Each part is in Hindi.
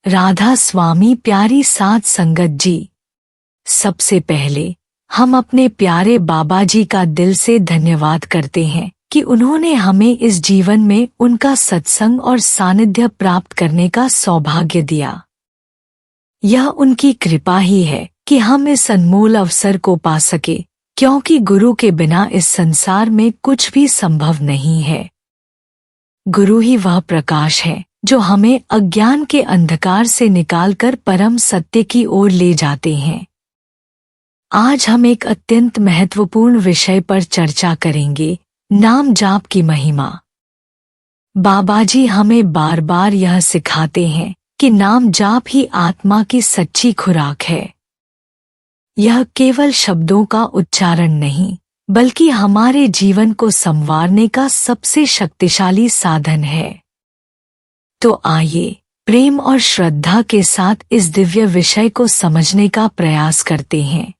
राधा स्वामी प्यारी साध संगत जी, सबसे पहले हम अपने प्यारे बाबा जी का दिल से धन्यवाद करते हैं कि उन्होंने हमें इस जीवन में उनका सत्संग और सानिध्य प्राप्त करने का सौभाग्य दिया। यह उनकी कृपा ही है कि हम इस अनमोल अवसर को पा सके, क्योंकि गुरु के बिना इस संसार में कुछ भी संभव नहीं है। गुरु ही वह प्रकाश है जो हमें अज्ञान के अंधकार से निकालकर परम सत्य की ओर ले जाते हैं। आज हम एक अत्यंत महत्वपूर्ण विषय पर चर्चा करेंगे, नाम जाप की महिमा। बाबाजी हमें बार बार यह सिखाते हैं कि नाम जाप ही आत्मा की सच्ची खुराक है। यह केवल शब्दों का उच्चारण नहीं, बल्कि हमारे जीवन को संवारने का सबसे शक्तिशाली साधन है। तो आइए प्रेम और श्रद्धा के साथ इस दिव्य विषय को समझने का प्रयास करते हैं।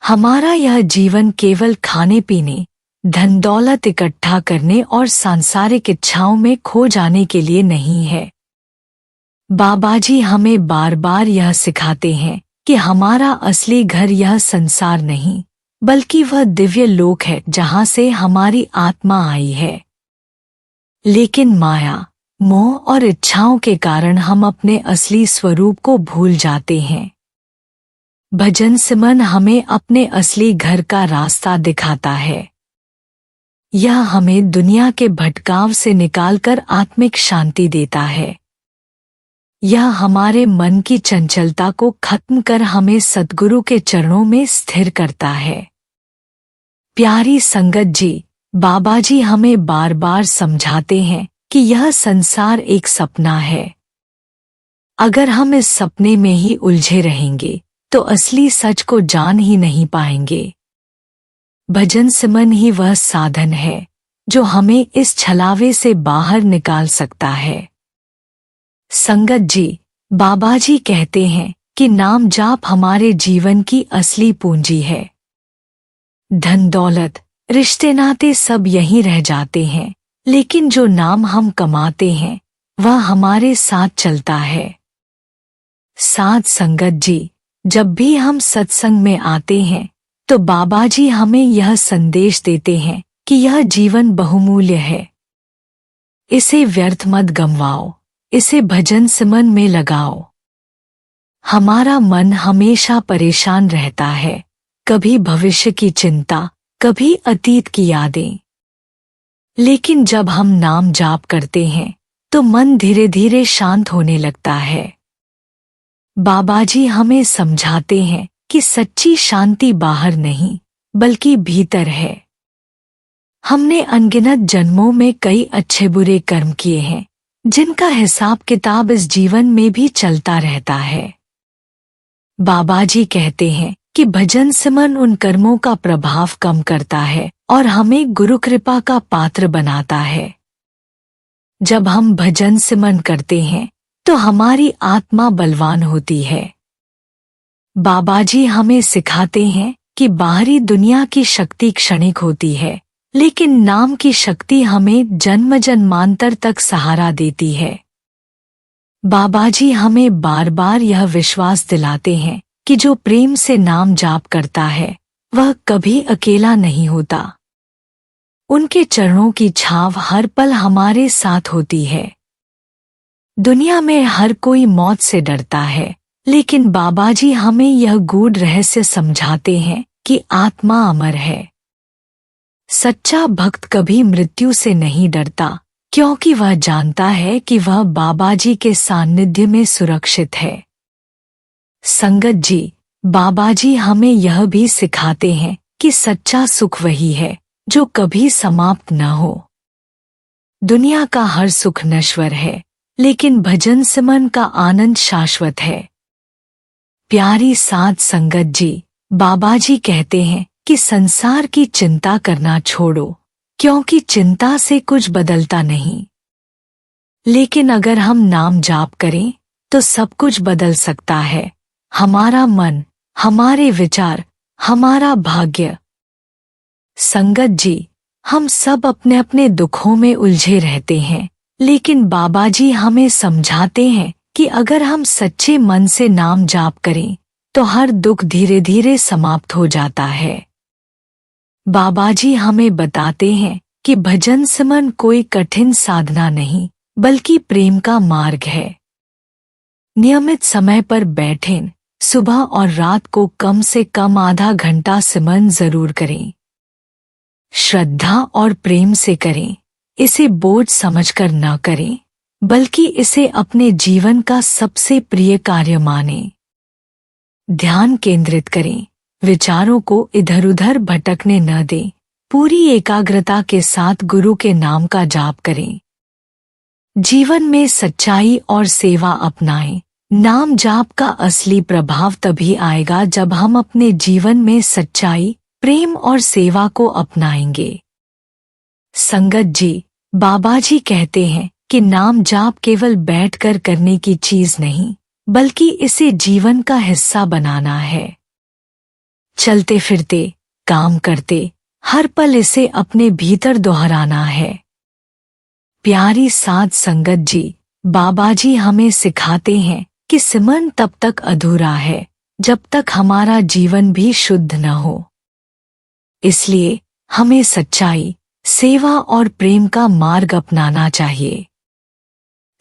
हमारा यह जीवन केवल खाने पीने, धन दौलत इकट्ठा करने और सांसारिक इच्छाओं में खो जाने के लिए नहीं है। बाबाजी हमें बार बार यह सिखाते हैं कि हमारा असली घर यह संसार नहीं, बल्कि वह दिव्य लोक है जहाँ से हमारी आत्मा आई है। लेकिन माया, मोह और इच्छाओं के कारण हम अपने असली स्वरूप को भूल जाते हैं। भजन सिमरन हमें अपने असली घर का रास्ता दिखाता है। यह हमें दुनिया के भटकाव से निकालकर आत्मिक शांति देता है। यह हमारे मन की चंचलता को खत्म कर हमें सद्गुरु के चरणों में स्थिर करता है। प्यारी संगत जी, बाबाजी हमें बार बार समझाते हैं कि यह संसार एक सपना है। अगर हम इस सपने में ही उलझे रहेंगे तो असली सच को जान ही नहीं पाएंगे। भजन सिमरन ही वह साधन है जो हमें इस छलावे से बाहर निकाल सकता है। संगत जी, बाबाजी कहते हैं कि नाम जाप हमारे जीवन की असली पूंजी है। धन दौलत, रिश्ते नाते सब यहीं रह जाते हैं, लेकिन जो नाम हम कमाते हैं वह हमारे साथ चलता है। साध संगत जी, जब भी हम सत्संग में आते हैं तो बाबाजी हमें यह संदेश देते हैं कि यह जीवन बहुमूल्य है। इसे व्यर्थ मत गंवाओ, इसे भजन सिमरन में लगाओ। हमारा मन हमेशा परेशान रहता है, कभी भविष्य की चिंता, कभी अतीत की यादें। लेकिन जब हम नाम जाप करते हैं तो मन धीरे धीरे शांत होने लगता है। बाबाजी हमें समझाते हैं कि सच्ची शांति बाहर नहीं, बल्कि भीतर है। हमने अनगिनत जन्मों में कई अच्छे बुरे कर्म किए हैं, जिनका हिसाब किताब इस जीवन में भी चलता रहता है। बाबाजी कहते हैं कि भजन सिमरन उन कर्मों का प्रभाव कम करता है और हमें गुरु कृपा का पात्र बनाता है। जब हम भजन सिमरन करते हैं तो हमारी आत्मा बलवान होती है। बाबाजी हमें सिखाते हैं कि बाहरी दुनिया की शक्ति क्षणिक होती है, लेकिन नाम की शक्ति हमें जन्म जन्मांतर तक सहारा देती है। बाबाजी हमें बार बार यह विश्वास दिलाते हैं कि जो प्रेम से नाम जाप करता है वह कभी अकेला नहीं होता। उनके चरणों की छाव हर पल हमारे साथ होती है। दुनिया में हर कोई मौत से डरता है, लेकिन बाबाजी हमें यह गूढ़ रहस्य समझाते हैं कि आत्मा अमर है। सच्चा भक्त कभी मृत्यु से नहीं डरता, क्योंकि वह जानता है कि वह बाबाजी के सानिध्य में सुरक्षित है। संगत जी, बाबाजी हमें यह भी सिखाते हैं कि सच्चा सुख वही है जो कभी समाप्त न हो। दुनिया का हर सुख नश्वर है, लेकिन भजन सिमरन का आनंद शाश्वत है। प्यारी साध संगत जी, बाबाजी कहते हैं कि संसार की चिंता करना छोड़ो, क्योंकि चिंता से कुछ बदलता नहीं। लेकिन अगर हम नाम जाप करें तो सब कुछ बदल सकता है। हमारा मन, हमारे विचार, हमारा भाग्य। संगत जी, हम सब अपने अपने दुखों में उलझे रहते हैं, लेकिन बाबाजी हमें समझाते हैं कि अगर हम सच्चे मन से नाम जाप करें तो हर दुख धीरे धीरे समाप्त हो जाता है। बाबा जी हमें बताते हैं कि भजन सिमरन कोई कठिन साधना नहीं बल्कि प्रेम का मार्ग है। नियमित समय पर बैठें, सुबह और रात को कम से कम आधा घंटा सिमरन जरूर करें। श्रद्धा और प्रेम से करें, इसे बोझ समझकर न करें बल्कि इसे अपने जीवन का सबसे प्रिय कार्य मानें। ध्यान केंद्रित करें, विचारों को इधर उधर भटकने न दें, पूरी एकाग्रता के साथ गुरु के नाम का जाप करें। जीवन में सच्चाई और सेवा अपनाएं। नाम जाप का असली प्रभाव तभी आएगा जब हम अपने जीवन में सच्चाई, प्रेम और सेवा को अपनाएंगे। संगत जी, बाबा जी कहते हैं कि नाम जाप केवल बैठकर करने की चीज नहीं बल्कि इसे जीवन का हिस्सा बनाना है। चलते फिरते, काम करते, हर पल इसे अपने भीतर दोहराना है। प्यारी साध संगत जी, बाबा जी हमें सिखाते हैं कि सिमरन तब तक अधूरा है जब तक हमारा जीवन भी शुद्ध न हो। इसलिए हमें सच्चाई, सेवा और प्रेम का मार्ग अपनाना चाहिए।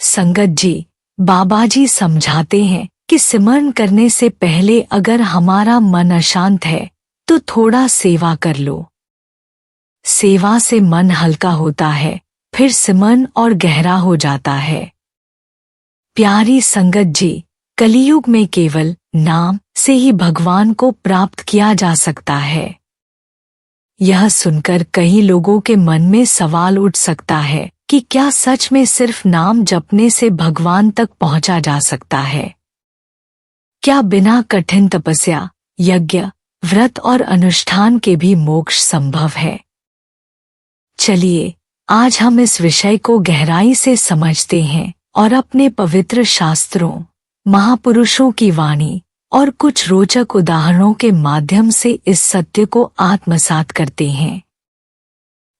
संगत जी, बाबा जी समझाते हैं कि सिमरन करने से पहले अगर हमारा मन अशांत है तो थोड़ा सेवा कर लो। सेवा से मन हल्का होता है, फिर सिमरन और गहरा हो जाता है। प्यारी संगत जी, कलियुग में केवल नाम से ही भगवान को प्राप्त किया जा सकता है। यह सुनकर कई लोगों के मन में सवाल उठ सकता है कि क्या सच में सिर्फ नाम जपने से भगवान तक पहुंचा जा सकता है? क्या बिना कठिन तपस्या, यज्ञ, व्रत और अनुष्ठान के भी मोक्ष संभव है? चलिए आज हम इस विषय को गहराई से समझते हैं और अपने पवित्र शास्त्रों, महापुरुषों की वाणी और कुछ रोचक उदाहरणों के माध्यम से इस सत्य को आत्मसात करते हैं।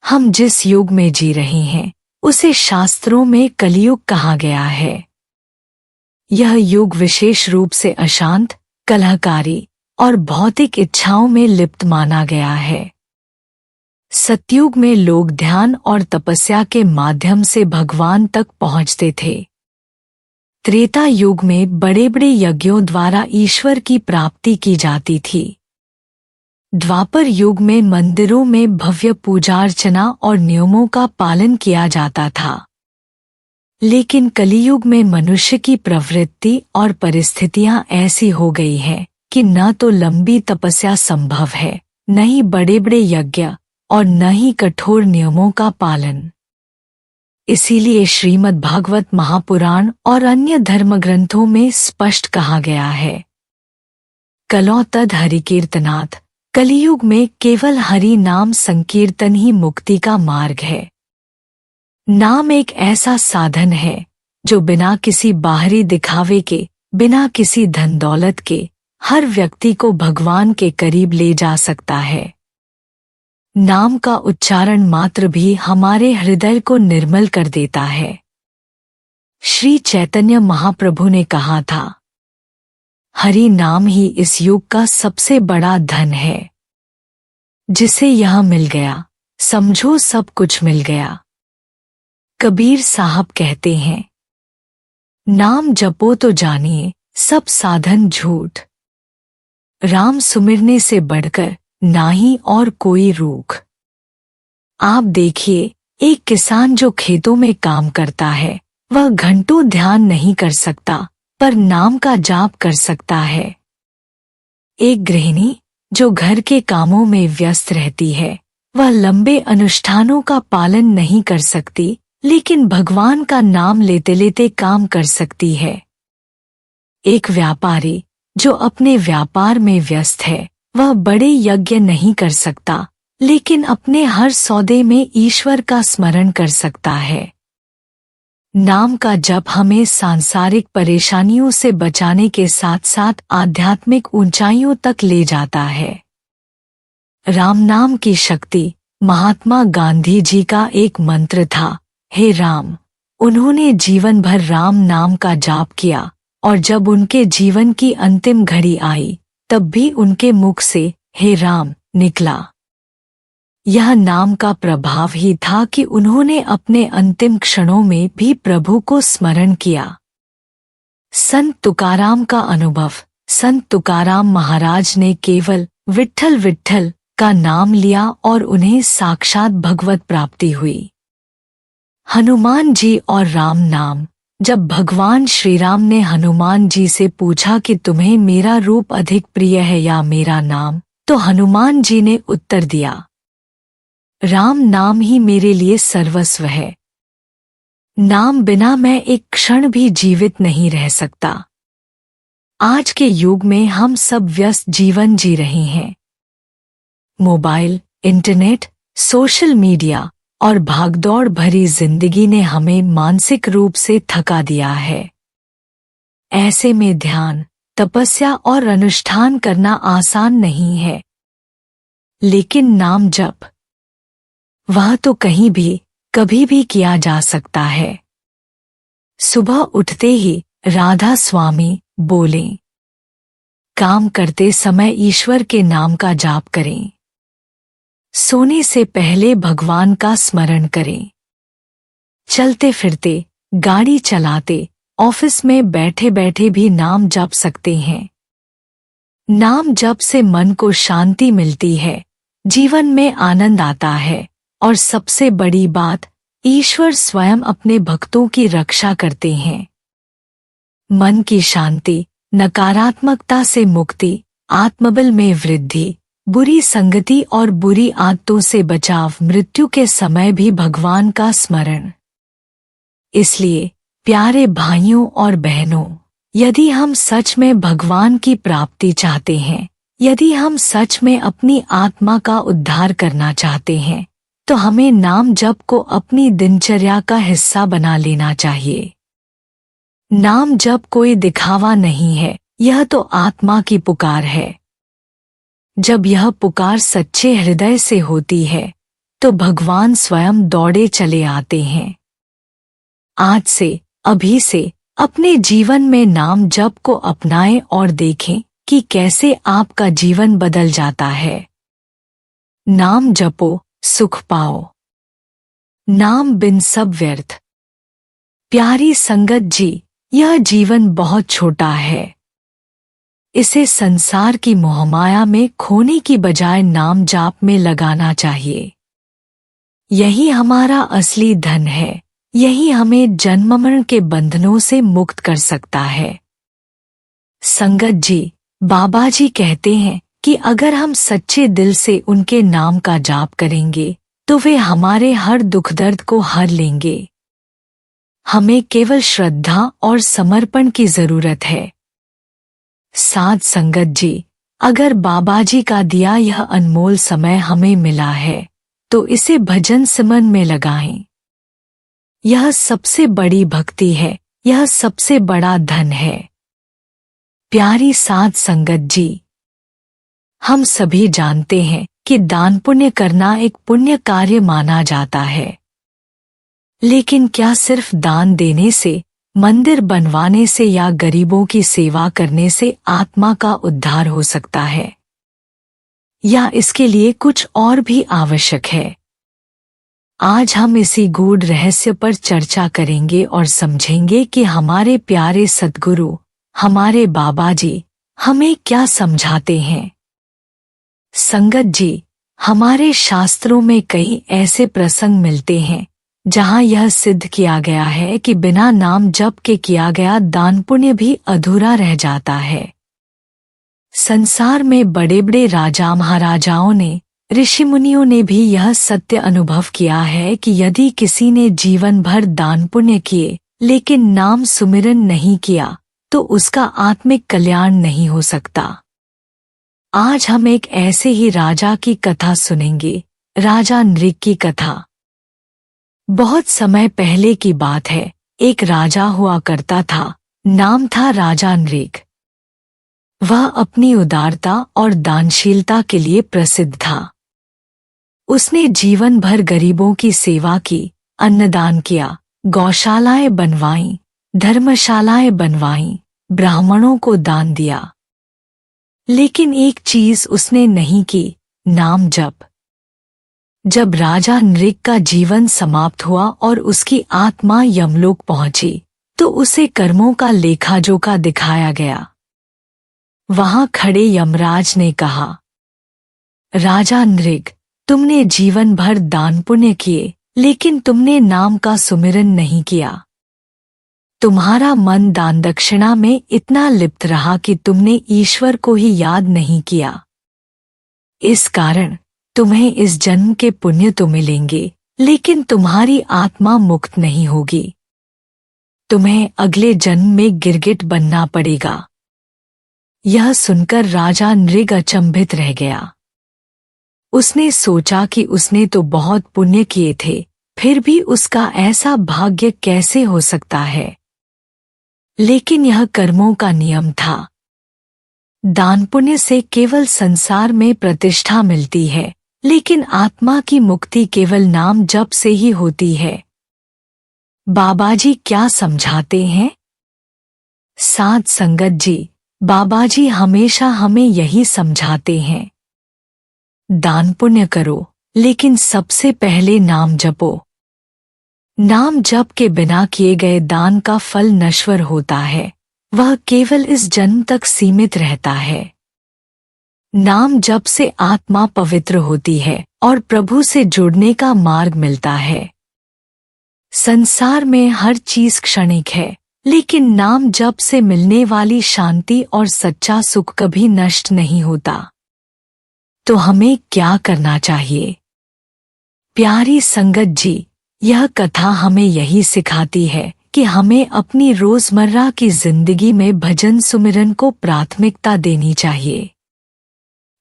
हम जिस युग में जी रहे हैं उसे शास्त्रों में कलियुग कहा गया है। यह युग विशेष रूप से अशांत, कलहकारी और भौतिक इच्छाओं में लिप्त माना गया है। सतयुग में लोग ध्यान और तपस्या के माध्यम से भगवान तक पहुंचते थे। त्रेता युग में बड़े बड़े यज्ञों द्वारा ईश्वर की प्राप्ति की जाती थी। द्वापर युग में मंदिरों में भव्य पूजा अर्चना और नियमों का पालन किया जाता था। लेकिन कलियुग में मनुष्य की प्रवृत्ति और परिस्थितियां ऐसी हो गई हैं कि न तो लंबी तपस्या संभव है, न ही बड़े बड़े यज्ञ और न ही कठोर नियमों का पालन। इसीलिए श्रीमद् भागवत महापुराण और अन्य धर्म ग्रंथों में स्पष्ट कहा गया है, कलौ तद हरि कीर्तनात्, कलियुग में केवल हरि नाम संकीर्तन ही मुक्ति का मार्ग है। नाम एक ऐसा साधन है जो बिना किसी बाहरी दिखावे के, बिना किसी धन दौलत के हर व्यक्ति को भगवान के करीब ले जा सकता है। नाम का उच्चारण मात्र भी हमारे हृदय को निर्मल कर देता है। श्री चैतन्य महाप्रभु ने कहा था, हरि नाम ही इस युग का सबसे बड़ा धन है। जिसे यह मिल गया, समझो सब कुछ मिल गया। कबीर साहब कहते हैं, नाम जपो तो जानिए सब साधन झूठ, राम सुमिरने से बढ़कर नाही और कोई रूख। आप देखिए, एक किसान जो खेतों में काम करता है वह घंटों ध्यान नहीं कर सकता पर नाम का जाप कर सकता है। एक गृहिणी जो घर के कामों में व्यस्त रहती है वह लंबे अनुष्ठानों का पालन नहीं कर सकती, लेकिन भगवान का नाम लेते लेते काम कर सकती है। एक व्यापारी जो अपने व्यापार में व्यस्त है वह बड़े यज्ञ नहीं कर सकता, लेकिन अपने हर सौदे में ईश्वर का स्मरण कर सकता है। नाम का जप हमें सांसारिक परेशानियों से बचाने के साथ साथ आध्यात्मिक ऊंचाइयों तक ले जाता है। राम नाम की शक्ति, महात्मा गांधी जी का एक मंत्र था, हे राम, उन्होंने जीवन भर राम नाम का जाप किया और जब उनके जीवन की अंतिम घड़ी आई तब भी उनके मुख से हे राम निकला। यह नाम का प्रभाव ही था कि उन्होंने अपने अंतिम क्षणों में भी प्रभु को स्मरण किया। संत तुकाराम का अनुभव। संत तुकाराम महाराज ने केवल विट्ठल विट्ठल का नाम लिया और उन्हें साक्षात भगवत प्राप्ति हुई। हनुमान जी और राम नाम। जब भगवान श्री राम ने हनुमान जी से पूछा कि तुम्हें मेरा रूप अधिक प्रिय है या मेरा नाम, तो हनुमान जी ने उत्तर दिया, राम नाम ही मेरे लिए सर्वस्व है। नाम बिना मैं एक क्षण भी जीवित नहीं रह सकता। आज के युग में हम सब व्यस्त जीवन जी रहे हैं। मोबाइल, इंटरनेट, सोशल मीडिया और भागदौड़ भरी जिंदगी ने हमें मानसिक रूप से थका दिया है। ऐसे में ध्यान, तपस्या और अनुष्ठान करना आसान नहीं है। लेकिन नाम जप, वह तो कहीं भी कभी भी किया जा सकता है। सुबह उठते ही राधा स्वामी बोलें, काम करते समय ईश्वर के नाम का जाप करें, सोने से पहले भगवान का स्मरण करें, चलते फिरते, गाड़ी चलाते, ऑफिस में बैठे बैठे भी नाम जप सकते हैं। नाम जप से मन को शांति मिलती है, जीवन में आनंद आता है और सबसे बड़ी बात, ईश्वर स्वयं अपने भक्तों की रक्षा करते हैं। मन की शांति, नकारात्मकता से मुक्ति, आत्मबल में वृद्धि, बुरी संगति और बुरी आदतों से बचाव, मृत्यु के समय भी भगवान का स्मरण। इसलिए प्यारे भाइयों और बहनों, यदि हम सच में भगवान की प्राप्ति चाहते हैं, यदि हम सच में अपनी आत्मा का उद्धार करना चाहते हैं, तो हमें नाम जप को अपनी दिनचर्या का हिस्सा बना लेना चाहिए। नाम जप कोई दिखावा नहीं है, यह तो आत्मा की पुकार है। जब यह पुकार सच्चे हृदय से होती है, तो भगवान स्वयं दौड़े चले आते हैं। आज से, अभी से, अपने जीवन में नाम जप को अपनाएं और देखें कि कैसे आपका जीवन बदल जाता है। नाम जपो, सुख पाओ। नाम बिन सब व्यर्थ। प्यारी संगत जी, यह जीवन बहुत छोटा है। इसे संसार की मोहमाया में खोने की बजाय नाम जाप में लगाना चाहिए। यही हमारा असली धन है, यही हमें जन्म मरण के बंधनों से मुक्त कर सकता है। संगत जी, बाबा जी कहते हैं कि अगर हम सच्चे दिल से उनके नाम का जाप करेंगे तो वे हमारे हर दुख दर्द को हर लेंगे। हमें केवल श्रद्धा और समर्पण की जरूरत है। साध संगत जी, अगर बाबा जी का दिया यह अनमोल समय हमें मिला है तो इसे भजन सिमरन में लगाएं। यह सबसे बड़ी भक्ति है, यह सबसे बड़ा धन है। प्यारी साध संगत जी, हम सभी जानते हैं कि दान पुण्य करना एक पुण्य कार्य माना जाता है। लेकिन क्या सिर्फ दान देने से, मंदिर बनवाने से या गरीबों की सेवा करने से आत्मा का उद्धार हो सकता है? या इसके लिए कुछ और भी आवश्यक है? आज हम इसी गूढ़ रहस्य पर चर्चा करेंगे और समझेंगे कि हमारे प्यारे सद्गुरु, हमारे बाबा जी हमें क्या समझाते हैं। संगत जी, हमारे शास्त्रों में कई ऐसे प्रसंग मिलते हैं जहां यह सिद्ध किया गया है कि बिना नाम जप के किया गया दान पुण्य भी अधूरा रह जाता है। संसार में बड़े बड़े राजा महाराजाओं ने, ऋषि मुनियों ने भी यह सत्य अनुभव किया है कि यदि किसी ने जीवन भर दान पुण्य किए लेकिन नाम सुमिरन नहीं किया तो उसका आत्मिक कल्याण नहीं हो सकता। आज हम एक ऐसे ही राजा की कथा सुनेंगे, राजा नृग की कथा। बहुत समय पहले की बात है, एक राजा हुआ करता था, नाम था राजा नृग। वह अपनी उदारता और दानशीलता के लिए प्रसिद्ध था। उसने जीवन भर गरीबों की सेवा की, अन्नदान किया, गौशालाएं बनवाईं, धर्मशालाएं बनवाईं, ब्राह्मणों को दान दिया। लेकिन एक चीज उसने नहीं की, नाम जप। जब राजा नृग का जीवन समाप्त हुआ और उसकी आत्मा यमलोक पहुंची, तो उसे कर्मों का लेखा जोखा दिखाया गया। वहां खड़े यमराज ने कहा, राजा नृग, तुमने जीवन भर दान पुण्य किए, लेकिन तुमने नाम का सुमिरन नहीं किया। तुम्हारा मन दान दक्षिणा में इतना लिप्त रहा कि तुमने ईश्वर को ही याद नहीं किया। इस कारण तुम्हें इस जन्म के पुण्य तो मिलेंगे, लेकिन तुम्हारी आत्मा मुक्त नहीं होगी। तुम्हें अगले जन्म में गिरगिट बनना पड़ेगा। यह सुनकर राजा नृग अचंभित रह गया। उसने सोचा कि उसने तो बहुत पुण्य किए थे, फिर भी उसका ऐसा भाग्य कैसे हो सकता है। लेकिन यह कर्मों का नियम था। दान पुण्य से केवल संसार में प्रतिष्ठा मिलती है, लेकिन आत्मा की मुक्ति केवल नाम जप से ही होती है। बाबाजी क्या समझाते हैं? साध संगत जी, बाबाजी हमेशा हमें यही समझाते हैं, दान पुण्य करो, लेकिन सबसे पहले नाम जपो। नाम जप के बिना किए गए दान का फल नश्वर होता है, वह केवल इस जन्म तक सीमित रहता है। नाम जप से आत्मा पवित्र होती है और प्रभु से जुड़ने का मार्ग मिलता है। संसार में हर चीज क्षणिक है, लेकिन नाम जप से मिलने वाली शांति और सच्चा सुख कभी नष्ट नहीं होता। तो हमें क्या करना चाहिए? प्यारी संगत जी, यह कथा हमें यही सिखाती है कि हमें अपनी रोजमर्रा की जिंदगी में भजन सुमिरन को प्राथमिकता देनी चाहिए।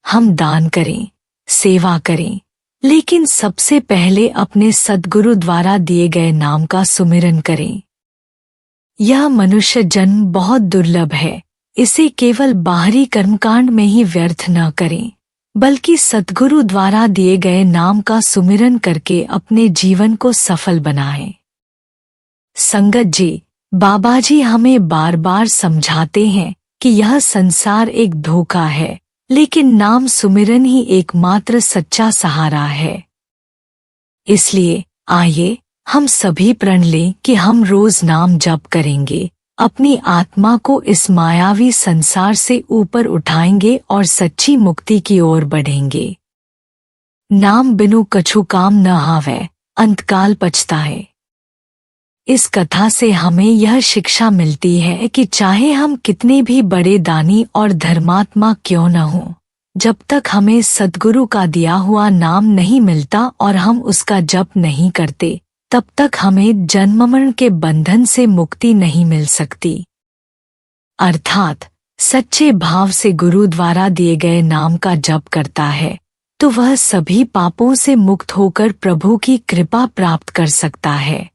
हम दान करें, सेवा करें, लेकिन सबसे पहले अपने सद्गुरु द्वारा दिए गए नाम का सुमिरन करें। यह मनुष्य जन्म बहुत दुर्लभ है, इसे केवल बाहरी कर्मकांड में ही व्यर्थ न करें, बल्कि सद्गुरु द्वारा दिए गए नाम का सुमिरन करके अपने जीवन को सफल बनाएं। संगत जी, बाबाजी हमें बार बार समझाते हैं कि यह संसार एक धोखा है, लेकिन नाम सुमिरन ही एकमात्र सच्चा सहारा है। इसलिए आइए हम सभी प्रण लें कि हम रोज नाम जप करेंगे, अपनी आत्मा को इस मायावी संसार से ऊपर उठाएंगे और सच्ची मुक्ति की ओर बढ़ेंगे। नाम बिनु कछु काम न हावै, अंतकाल पछताए। इस कथा से हमें यह शिक्षा मिलती है कि चाहे हम कितने भी बड़े दानी और धर्मात्मा क्यों न हों, जब तक हमें सद्गुरु का दिया हुआ नाम नहीं मिलता और हम उसका जप नहीं करते, तब तक हमें जन्म मरण के बंधन से मुक्ति नहीं मिल सकती। अर्थात सच्चे भाव से गुरु द्वारा दिए गए नाम का जप करता है तो वह सभी पापों से मुक्त होकर प्रभु की कृपा प्राप्त कर सकता है।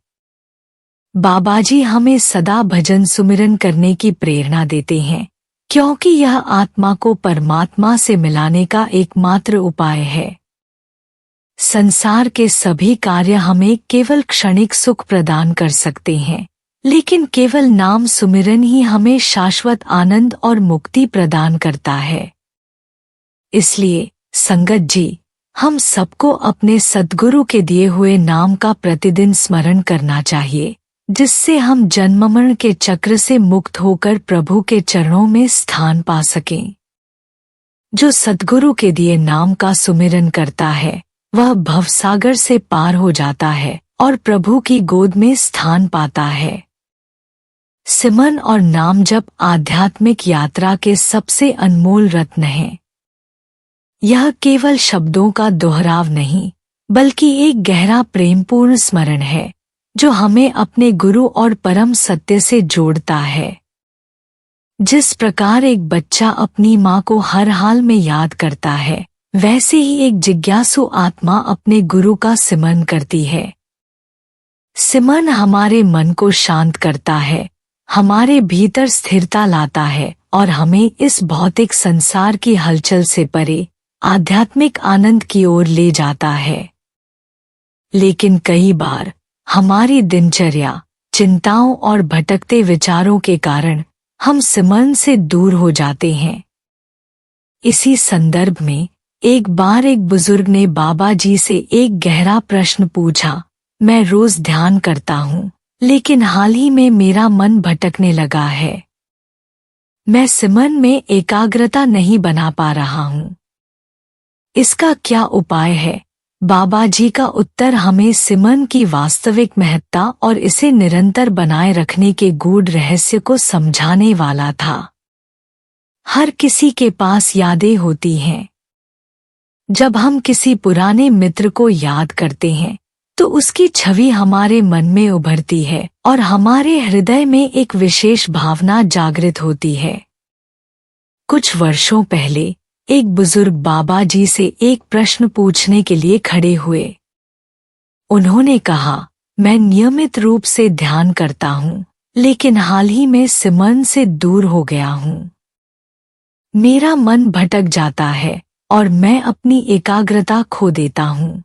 बाबाजी हमें सदा भजन सुमिरन करने की प्रेरणा देते हैं, क्योंकि यह आत्मा को परमात्मा से मिलाने का एकमात्र उपाय है। संसार के सभी कार्य हमें केवल क्षणिक सुख प्रदान कर सकते हैं, लेकिन केवल नाम सुमिरन ही हमें शाश्वत आनंद और मुक्ति प्रदान करता है। इसलिए संगत जी, हम सबको अपने सद्गुरु के दिए हुए नाम का प्रतिदिन स्मरण करना चाहिए, जिससे हम जन्म मरण के चक्र से मुक्त होकर प्रभु के चरणों में स्थान पा सकें। जो सद्गुरु के दिए नाम का सुमिरन करता है, वह भवसागर से पार हो जाता है और प्रभु की गोद में स्थान पाता है। सिमरन और नाम जप आध्यात्मिक यात्रा के सबसे अनमोल रत्न हैं। यह केवल शब्दों का दोहराव नहीं, बल्कि एक गहरा प्रेमपूर्ण स्मरण है, जो हमें अपने गुरु और परम सत्य से जोड़ता है। जिस प्रकार एक बच्चा अपनी माँ को हर हाल में याद करता है, वैसे ही एक जिज्ञासु आत्मा अपने गुरु का सिमरन करती है। सिमरन हमारे मन को शांत करता है, हमारे भीतर स्थिरता लाता है और हमें इस भौतिक संसार की हलचल से परे आध्यात्मिक आनंद की ओर ले जाता है। लेकिन कई बार हमारी दिनचर्या, चिंताओं और भटकते विचारों के कारण हम सिमरन से दूर हो जाते हैं। इसी संदर्भ में एक बार एक बुजुर्ग ने बाबा जी से एक गहरा प्रश्न पूछा। मैं रोज ध्यान करता हूँ, लेकिन हाल ही में मेरा मन भटकने लगा है। मैं सिमरन में एकाग्रता नहीं बना पा रहा हूँ। इसका क्या उपाय है? बाबा जी का उत्तर हमें सिमरन की वास्तविक महत्ता और इसे निरंतर बनाए रखने के गूढ़ रहस्य को समझाने वाला था। हर किसी के पास यादें होती हैं। जब हम किसी पुराने मित्र को याद करते हैं तो उसकी छवि हमारे मन में उभरती है और हमारे हृदय में एक विशेष भावना जागृत होती है। कुछ वर्षों पहले एक बुजुर्ग बाबा जी से एक प्रश्न पूछने के लिए खड़े हुए। उन्होंने कहा, मैं नियमित रूप से ध्यान करता हूँ, लेकिन हाल ही में सिमरन से दूर हो गया हूँ। मेरा मन भटक जाता है और मैं अपनी एकाग्रता खो देता हूँ।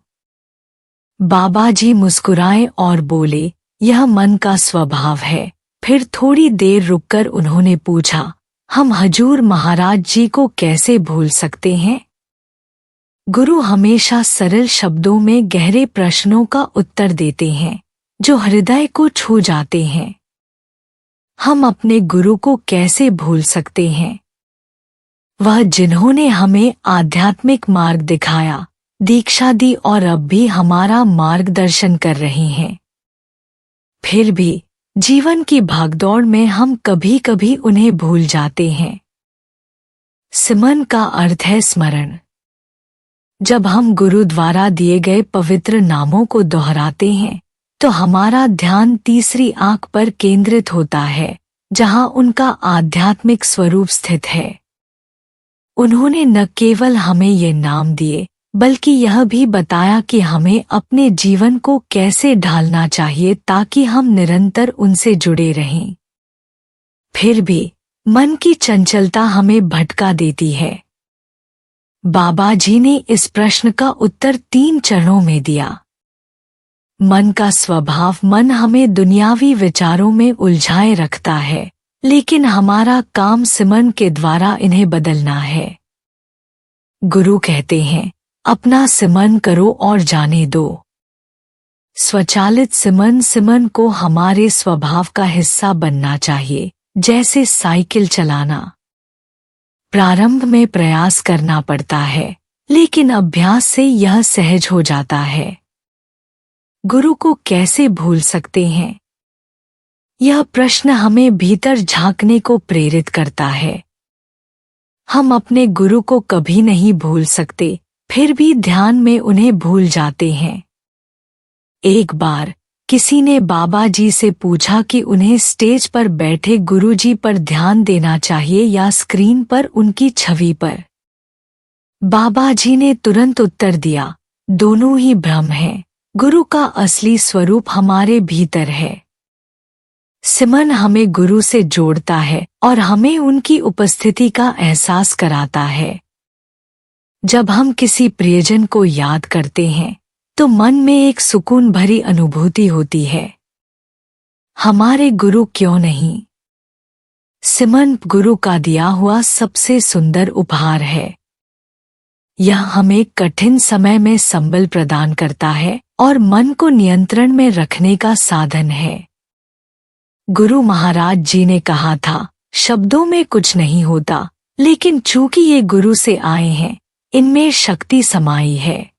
बाबा जी मुस्कुराए और बोले, यह मन का स्वभाव है। फिर थोड़ी देर रुककर उन्होंने पूछा, हम हजूर महाराज जी को कैसे भूल सकते हैं? गुरु हमेशा सरल शब्दों में गहरे प्रश्नों का उत्तर देते हैं, जो हृदय को छू जाते हैं। हम अपने गुरु को कैसे भूल सकते हैं? वह जिन्होंने हमें आध्यात्मिक मार्ग दिखाया, दीक्षा दी और अब भी हमारा मार्गदर्शन कर रहे हैं। फिर भी जीवन की भागदौड़ में हम कभी कभी उन्हें भूल जाते हैं। सिमरन का अर्थ है स्मरण। जब हम गुरु द्वारा दिए गए पवित्र नामों को दोहराते हैं तो हमारा ध्यान तीसरी आंख पर केंद्रित होता है, जहां उनका आध्यात्मिक स्वरूप स्थित है। उन्होंने न केवल हमें ये नाम दिए, बल्कि यह भी बताया कि हमें अपने जीवन को कैसे ढालना चाहिए ताकि हम निरंतर उनसे जुड़े रहें। फिर भी मन की चंचलता हमें भटका देती है। बाबा जी ने इस प्रश्न का उत्तर 3 चरणों में दिया। मन का स्वभाव, मन हमें दुनियावी विचारों में उलझाए रखता है, लेकिन हमारा काम सिमरन के द्वारा इन्हें बदलना है। गुरु कहते हैं, अपना सिमरन करो और जाने दो। स्वचालित सिमरन को हमारे स्वभाव का हिस्सा बनना चाहिए, जैसे साइकिल चलाना। प्रारंभ में प्रयास करना पड़ता है, लेकिन अभ्यास से यह सहज हो जाता है। गुरु को कैसे भूल सकते हैं? यह प्रश्न हमें भीतर झांकने को प्रेरित करता है। हम अपने गुरु को कभी नहीं भूल सकते, फिर भी ध्यान में उन्हें भूल जाते हैं। एक बार किसी ने बाबा जी से पूछा कि उन्हें स्टेज पर बैठे गुरुजी पर ध्यान देना चाहिए या स्क्रीन पर उनकी छवि पर। बाबा जी ने तुरंत उत्तर दिया, दोनों ही भ्रम हैं। गुरु का असली स्वरूप हमारे भीतर है। सिमरन हमें गुरु से जोड़ता है और हमें उनकी उपस्थिति का एहसास कराता है। जब हम किसी प्रियजन को याद करते हैं तो मन में एक सुकून भरी अनुभूति होती है। हमारे गुरु क्यों नहीं? सिमरन गुरु का दिया हुआ सबसे सुंदर उपहार है। यह हमें कठिन समय में संबल प्रदान करता है और मन को नियंत्रण में रखने का साधन है। गुरु महाराज जी ने कहा था, शब्दों में कुछ नहीं होता, लेकिन चूंकि ये गुरु से आए हैं, इनमें शक्ति समाई है।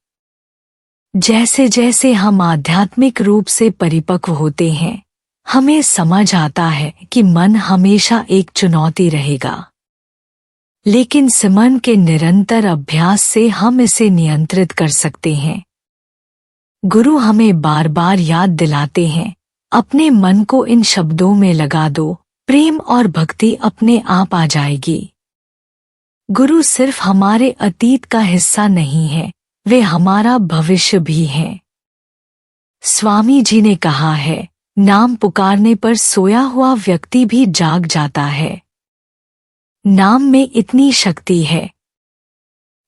जैसे जैसे हम आध्यात्मिक रूप से परिपक्व होते हैं, हमें समझ आता है कि मन हमेशा एक चुनौती रहेगा, लेकिन सिमरन के निरंतर अभ्यास से हम इसे नियंत्रित कर सकते हैं। गुरु हमें बार बार याद दिलाते हैं, अपने मन को इन शब्दों में लगा दो, प्रेम और भक्ति अपने आप आ जाएगी। गुरु सिर्फ हमारे अतीत का हिस्सा नहीं है, वे हमारा भविष्य भी हैं। स्वामी जी ने कहा है, नाम पुकारने पर सोया हुआ व्यक्ति भी जाग जाता है। नाम में इतनी शक्ति है,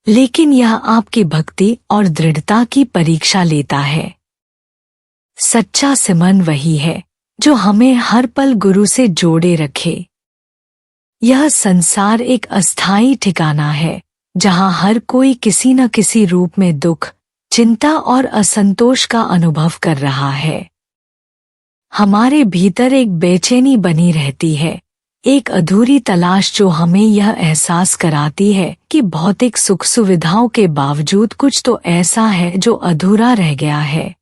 लेकिन यह आपकी भक्ति और दृढ़ता की परीक्षा लेता है। सच्चा सिमरन वही है जो हमें हर पल गुरु से जोड़े रखे। यह संसार एक अस्थायी ठिकाना है जहाँ हर कोई किसी न किसी रूप में दुख, चिंता और असंतोष का अनुभव कर रहा है। हमारे भीतर एक बेचैनी बनी रहती है, एक अधूरी तलाश जो हमें यह एहसास कराती है कि भौतिक सुख सुविधाओं के बावजूद कुछ तो ऐसा है जो अधूरा रह गया है।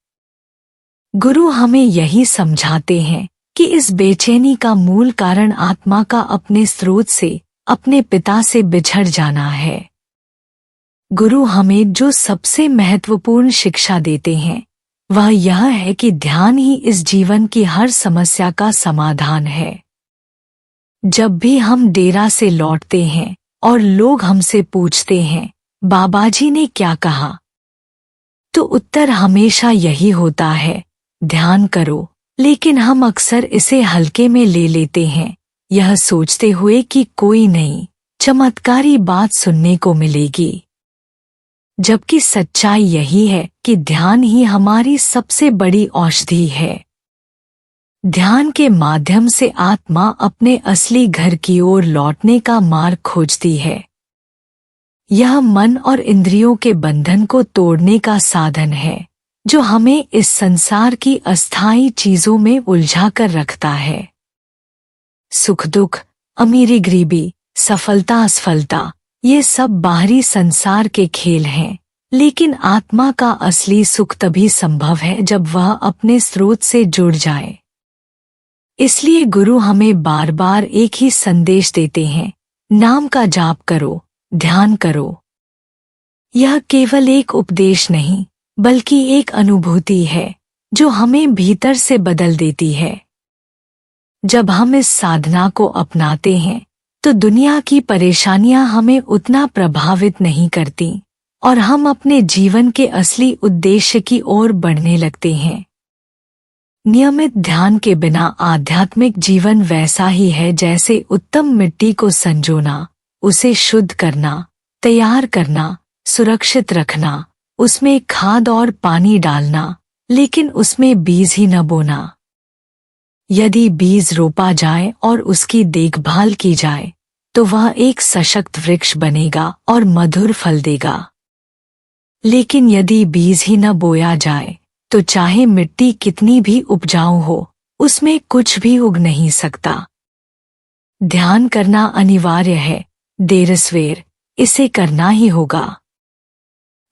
गुरु हमें यही समझाते हैं कि इस बेचैनी का मूल कारण आत्मा का अपने स्रोत से, अपने पिता से बिछड़ जाना है। गुरु हमें जो सबसे महत्वपूर्ण शिक्षा देते हैं वह यह है कि ध्यान ही इस जीवन की हर समस्या का समाधान है। जब भी हम डेरा से लौटते हैं और लोग हमसे पूछते हैं, बाबाजी ने क्या कहा, तो उत्तर हमेशा यही होता है, ध्यान करो। लेकिन हम अक्सर इसे हल्के में ले लेते हैं, यह सोचते हुए कि कोई नई चमत्कारी बात सुनने को मिलेगी। जबकि सच्चाई यही है कि ध्यान ही हमारी सबसे बड़ी औषधि है। ध्यान के माध्यम से आत्मा अपने असली घर की ओर लौटने का मार्ग खोजती है। यह मन और इंद्रियों के बंधन को तोड़ने का साधन है जो हमें इस संसार की अस्थायी चीजों में उलझा कर रखता है। सुख दुख, अमीरी गरीबी, सफलता असफलता, ये सब बाहरी संसार के खेल हैं, लेकिन आत्मा का असली सुख तभी संभव है जब वह अपने स्रोत से जुड़ जाए। इसलिए गुरु हमें बार बार एक ही संदेश देते हैं, नाम का जाप करो, ध्यान करो। यह केवल एक उपदेश नहीं बल्कि एक अनुभूति है जो हमें भीतर से बदल देती है। जब हम इस साधना को अपनाते हैं तो दुनिया की परेशानियां हमें उतना प्रभावित नहीं करती और हम अपने जीवन के असली उद्देश्य की ओर बढ़ने लगते हैं। नियमित ध्यान के बिना आध्यात्मिक जीवन वैसा ही है जैसे उत्तम मिट्टी को संजोना, उसे शुद्ध करना, तैयार करना, सुरक्षित रखना, उसमें खाद और पानी डालना, लेकिन उसमें बीज ही न बोना। यदि बीज रोपा जाए और उसकी देखभाल की जाए तो वह एक सशक्त वृक्ष बनेगा और मधुर फल देगा। लेकिन यदि बीज ही न बोया जाए तो चाहे मिट्टी कितनी भी उपजाऊ हो, उसमें कुछ भी उग नहीं सकता। ध्यान करना अनिवार्य है, देर सवेर इसे करना ही होगा।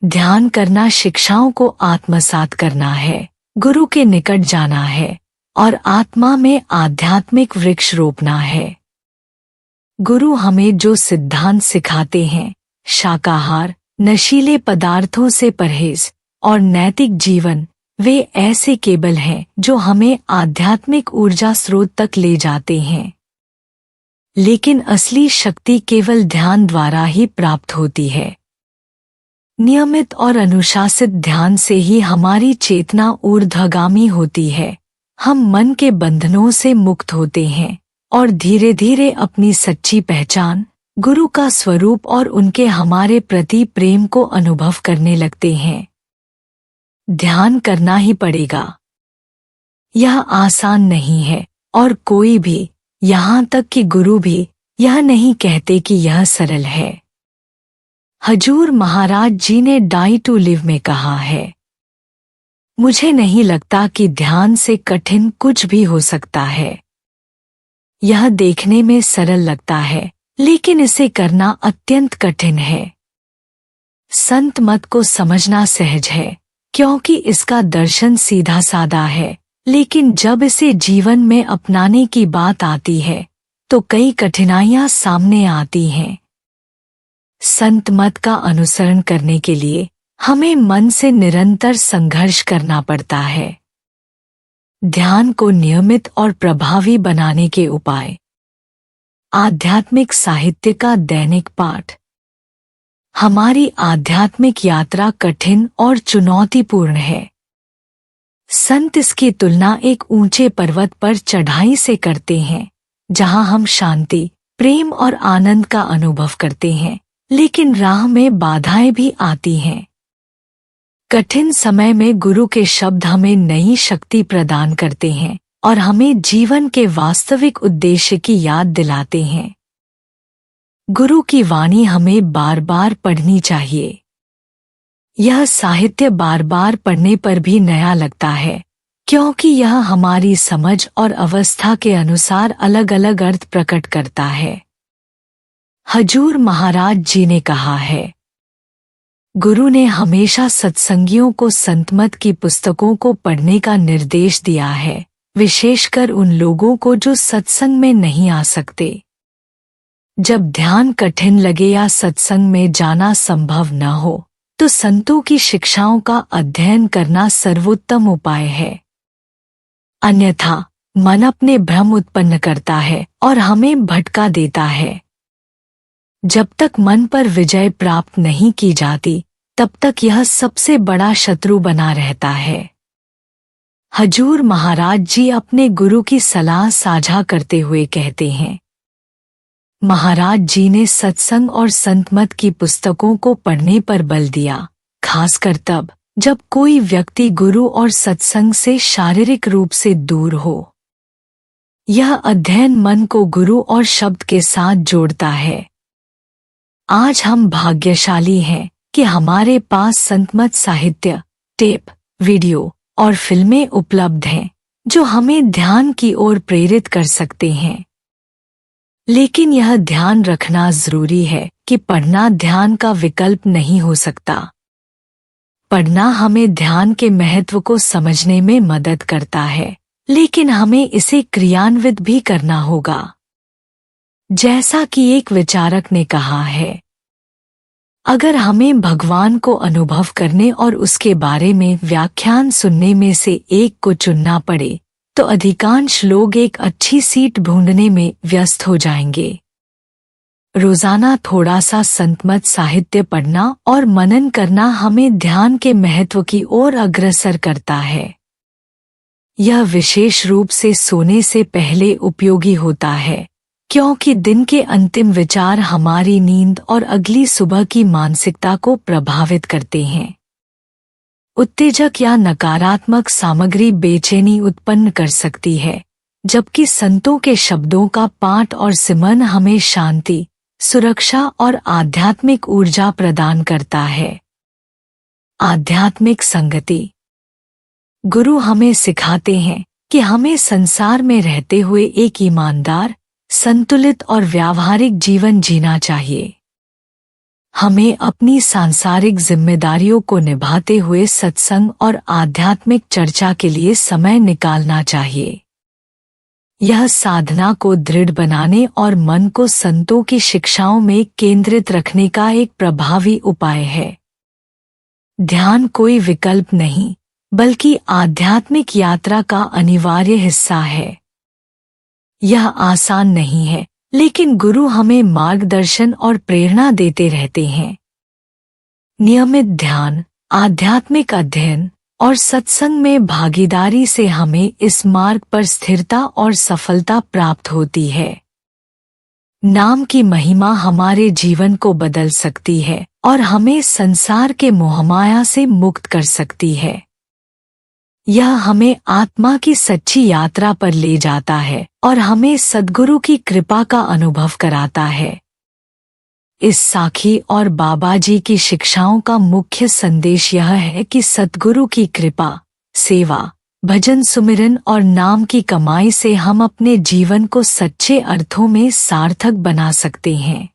ध्यान करना शिक्षाओं को आत्मसात करना है, गुरु के निकट जाना है और आत्मा में आध्यात्मिक वृक्ष रोपना है। गुरु हमें जो सिद्धांत सिखाते हैं, शाकाहार, नशीले पदार्थों से परहेज और नैतिक जीवन, वे ऐसे केबल हैं जो हमें आध्यात्मिक ऊर्जा स्रोत तक ले जाते हैं। लेकिन असली शक्ति केवल ध्यान द्वारा ही प्राप्त होती है। नियमित और अनुशासित ध्यान से ही हमारी चेतना ऊर्ध्वगामी होती है। हम मन के बंधनों से मुक्त होते हैं और धीरे धीरे अपनी सच्ची पहचान, गुरु का स्वरूप और उनके हमारे प्रति प्रेम को अनुभव करने लगते हैं। ध्यान करना ही पड़ेगा। यह आसान नहीं है और कोई भी, यहाँ तक कि गुरु भी, यह नहीं कहते कि यह सरल है। हजूर महाराज जी ने डाई टू लिव में कहा है, मुझे नहीं लगता कि ध्यान से कठिन कुछ भी हो सकता है। यह देखने में सरल लगता है लेकिन इसे करना अत्यंत कठिन है। संत मत को समझना सहज है क्योंकि इसका दर्शन सीधा साधा है, लेकिन जब इसे जीवन में अपनाने की बात आती है तो कई कठिनाइयां सामने आती हैं। संत मत का अनुसरण करने के लिए हमें मन से निरंतर संघर्ष करना पड़ता है। ध्यान को नियमित और प्रभावी बनाने के उपाय। आध्यात्मिक साहित्य का दैनिक पाठ। हमारी आध्यात्मिक यात्रा कठिन और चुनौतीपूर्ण है। संत इसकी तुलना एक ऊंचे पर्वत पर चढ़ाई से करते हैं, जहां हम शांति, प्रेम और आनंद का अनुभव करते हैं, लेकिन राह में बाधाएं भी आती हैं। कठिन समय में गुरु के शब्द हमें नई शक्ति प्रदान करते हैं और हमें जीवन के वास्तविक उद्देश्य की याद दिलाते हैं। गुरु की वाणी हमें बार बार पढ़नी चाहिए। यह साहित्य बार बार पढ़ने पर भी नया लगता है, क्योंकि यह हमारी समझ और अवस्था के अनुसार अलग अलग अर्थ प्रकट करता है। हजूर महाराज जी ने कहा है, गुरु ने हमेशा सत्संगियों को संतमत की पुस्तकों को पढ़ने का निर्देश दिया है, विशेषकर उन लोगों को जो सत्संग में नहीं आ सकते। जब ध्यान कठिन लगे या सत्संग में जाना संभव न हो तो संतों की शिक्षाओं का अध्ययन करना सर्वोत्तम उपाय है। अन्यथा मन अपने भ्रम उत्पन्न करता है और हमें भटका देता है। जब तक मन पर विजय प्राप्त नहीं की जाती तब तक यह सबसे बड़ा शत्रु बना रहता है। हजूर महाराज जी अपने गुरु की सलाह साझा करते हुए कहते हैं, महाराज जी ने सत्संग और संतमत की पुस्तकों को पढ़ने पर बल दिया, खासकर तब जब कोई व्यक्ति गुरु और सत्संग से शारीरिक रूप से दूर हो। यह अध्ययन मन को गुरु और शब्द के साथ जोड़ता है। आज हम भाग्यशाली हैं कि हमारे पास संतमत साहित्य, टेप, वीडियो और फिल्में उपलब्ध हैं जो हमें ध्यान की ओर प्रेरित कर सकते हैं। लेकिन यह ध्यान रखना जरूरी है कि पढ़ना ध्यान का विकल्प नहीं हो सकता। पढ़ना हमें ध्यान के महत्व को समझने में मदद करता है, लेकिन हमें इसे क्रियान्वित भी करना होगा। जैसा कि एक विचारक ने कहा है, अगर हमें भगवान को अनुभव करने और उसके बारे में व्याख्यान सुनने में से एक को चुनना पड़े तो अधिकांश लोग एक अच्छी सीट ढूंढने में व्यस्त हो जाएंगे। रोजाना थोड़ा सा संतमत साहित्य पढ़ना और मनन करना हमें ध्यान के महत्व की ओर अग्रसर करता है। यह विशेष रूप से सोने से पहले उपयोगी होता है, क्योंकि दिन के अंतिम विचार हमारी नींद और अगली सुबह की मानसिकता को प्रभावित करते हैं। उत्तेजक या नकारात्मक सामग्री बेचैनी उत्पन्न कर सकती है, जबकि संतों के शब्दों का पाठ और सिमरन हमें शांति, सुरक्षा और आध्यात्मिक ऊर्जा प्रदान करता है। आध्यात्मिक संगति। गुरु हमें सिखाते हैं कि हमें संसार में रहते हुए एक ईमानदार, संतुलित और व्यावहारिक जीवन जीना चाहिए। हमें अपनी सांसारिक जिम्मेदारियों को निभाते हुए सत्संग और आध्यात्मिक चर्चा के लिए समय निकालना चाहिए। यह साधना को दृढ़ बनाने और मन को संतों की शिक्षाओं में केंद्रित रखने का एक प्रभावी उपाय है। ध्यान कोई विकल्प नहीं, बल्कि आध्यात्मिक यात्रा का अनिवार्य हिस्सा है। यह आसान नहीं है, लेकिन गुरु हमें मार्गदर्शन और प्रेरणा देते रहते हैं। नियमित ध्यान, आध्यात्मिक अध्ययन और सत्संग में भागीदारी से हमें इस मार्ग पर स्थिरता और सफलता प्राप्त होती है। नाम की महिमा हमारे जीवन को बदल सकती है और हमें संसार के मोहमाया से मुक्त कर सकती है। यह हमें आत्मा की सच्ची यात्रा पर ले जाता है और हमें सद्गुरु की कृपा का अनुभव कराता है। इस साखी और बाबा जी की शिक्षाओं का मुख्य संदेश यह है कि सद्गुरु की कृपा, सेवा, भजन सुमिरन और नाम की कमाई से हम अपने जीवन को सच्चे अर्थों में सार्थक बना सकते हैं।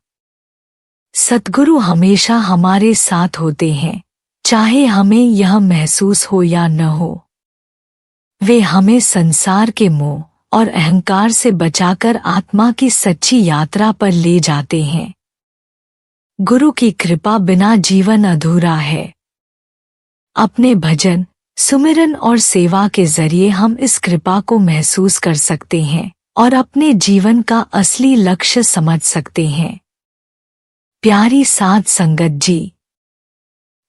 सद्गुरु हमेशा हमारे साथ होते हैं, चाहे हमें यह महसूस हो या न हो। वे हमें संसार के मोह और अहंकार से बचाकर आत्मा की सच्ची यात्रा पर ले जाते हैं। गुरु की कृपा बिना जीवन अधूरा है। अपने भजन, सुमिरन और सेवा के जरिए हम इस कृपा को महसूस कर सकते हैं और अपने जीवन का असली लक्ष्य समझ सकते हैं। प्यारी साध संगत जी,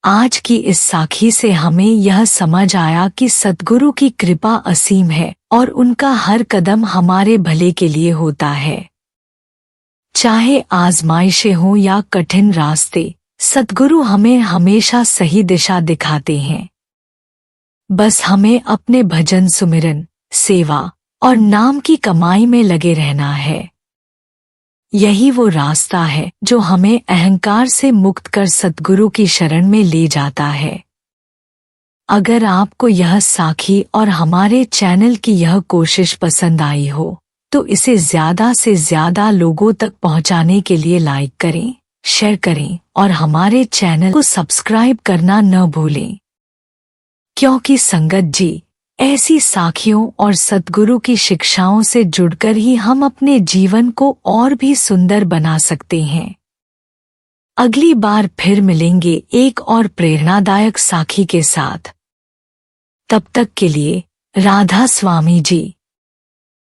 आज की इस साखी से हमें यह समझ आया कि सद्गुरु की कृपा असीम है और उनका हर कदम हमारे भले के लिए होता है। चाहे आजमाइशें हों या कठिन रास्ते, सद्गुरु हमें हमेशा सही दिशा दिखाते हैं। बस हमें अपने भजन, सुमिरन, सेवा और नाम की कमाई में लगे रहना है। यही वो रास्ता है जो हमें अहंकार से मुक्त कर सद्गुरु की शरण में ले जाता है। अगर आपको यह साखी और हमारे चैनल की यह कोशिश पसंद आई हो तो इसे ज़्यादा से ज़्यादा लोगों तक पहुंचाने के लिए लाइक करें, शेयर करें और हमारे चैनल को सब्सक्राइब करना न भूलें। क्योंकि संगत जी, ऐसी साखियों और सद्गुरु की शिक्षाओं से जुड़कर ही हम अपने जीवन को और भी सुंदर बना सकते हैं। अगली बार फिर मिलेंगे एक और प्रेरणादायक साखी के साथ। तब तक के लिए राधा स्वामी जी।